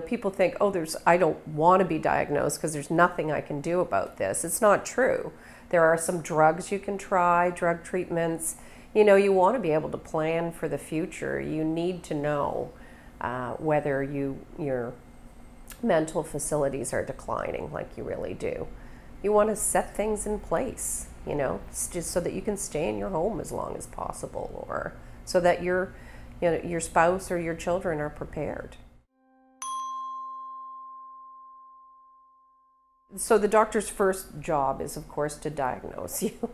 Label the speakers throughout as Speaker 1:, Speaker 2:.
Speaker 1: People think, oh, I don't want to be diagnosed because there's nothing I can do about this. It's not true. There are some drugs you can try, drug treatments. You want to be able to plan for the future. You need to know whether your mental facilities are declining, like you really do. You want to set things in place, just so that you can stay in your home as long as possible, or so that your spouse or your children are prepared. So the doctor's first job is, of course, to diagnose you.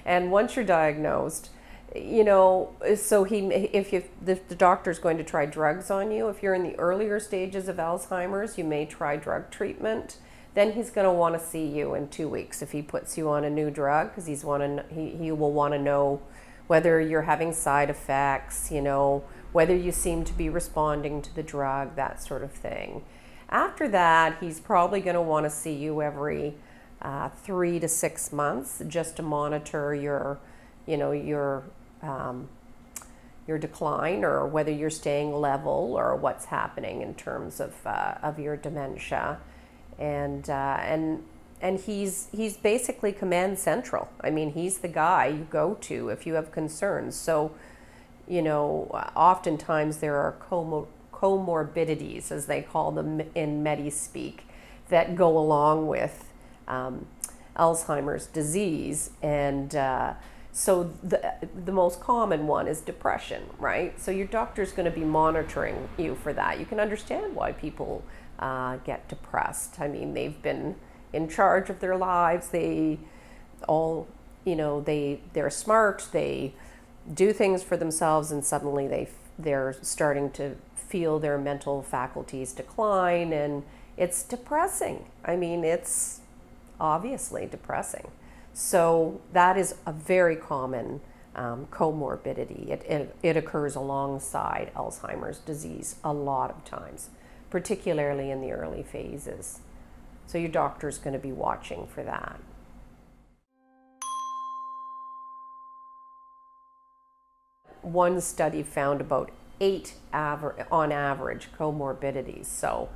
Speaker 1: And once you're diagnosed, so the doctor's going to try drugs on you. If you're in the earlier stages of Alzheimer's, you may try drug treatment. Then he's going to want to see you in 2 weeks if he puts you on a new drug, because he will want to know whether you're having side effects, whether you seem to be responding to the drug, that sort of thing. After that, he's probably going to want to see you every 3 to 6 months just to monitor your decline, or whether you're staying level, or what's happening in terms of your dementia. And he's basically command central. I mean, he's the guy you go to if you have concerns. So, oftentimes there are comorbidities, as they call them in Medi-speak, that go along with Alzheimer's disease. And so the most common one is depression, right? So your doctor's going to be monitoring you for that. You can understand why people get depressed. I mean, they've been in charge of their lives. They're smart. They do things for themselves, and suddenly they're starting to feel their mental faculties decline, and it's depressing. I mean, it's obviously depressing. So that is a very common comorbidity. It occurs alongside Alzheimer's disease a lot of times, particularly in the early phases. So your doctor's going to be watching for that. One study found about 8 on average comorbidities. So,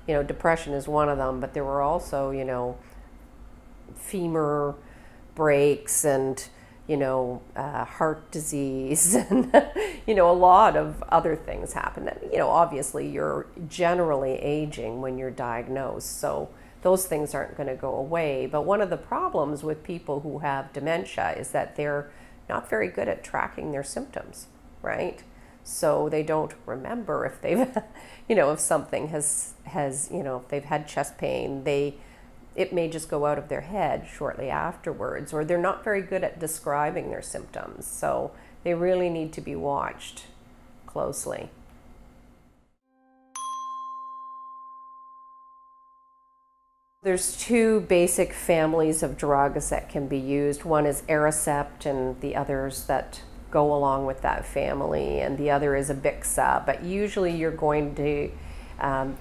Speaker 1: depression is one of them, but there were also, femur breaks and, heart disease and, a lot of other things happen. Obviously you're generally aging when you're diagnosed, so those things aren't going to go away. But one of the problems with people who have dementia is that they're not very good at tracking their symptoms, right? So they don't remember if they've, if something if they've had chest pain, it may just go out of their head shortly afterwards, or they're not very good at describing their symptoms. So they really need to be watched closely. There's 2 basic families of drugs that can be used. One is Aricept, and the others that go along with that family, and the other is Abixa. But usually you're going to,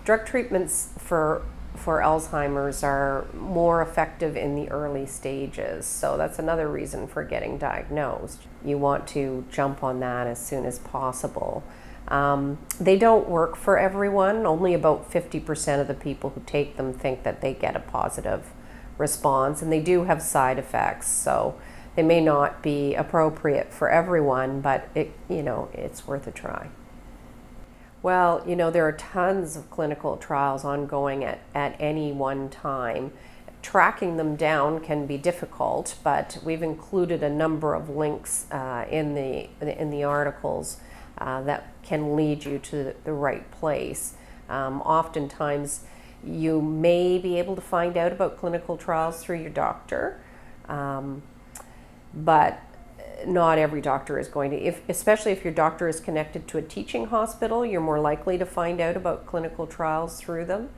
Speaker 1: drug treatments for Alzheimer's are more effective in the early stages. So that's another reason for getting diagnosed. You want to jump on that as soon as possible. They don't work for everyone. Only about 50% of the people who take them think that they get a positive response, and they do have side effects. So they may not be appropriate for everyone, but it's worth a try. Well, there are tons of clinical trials ongoing at any one time. Tracking them down can be difficult, but we've included a number of links in the articles that can lead you to the right place. Oftentimes, you may be able to find out about clinical trials through your doctor, but not every doctor is going to. Especially if your doctor is connected to a teaching hospital, you're more likely to find out about clinical trials through them.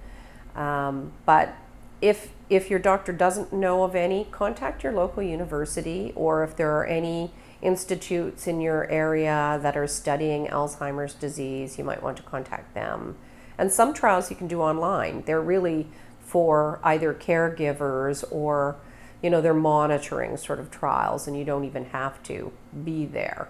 Speaker 1: But if your doctor doesn't know of any, contact your local university, or if there are any institutes in your area that are studying Alzheimer's disease, you might want to contact them. And some trials you can do online. They're really for either caregivers or they're monitoring sort of trials, and you don't even have to be there.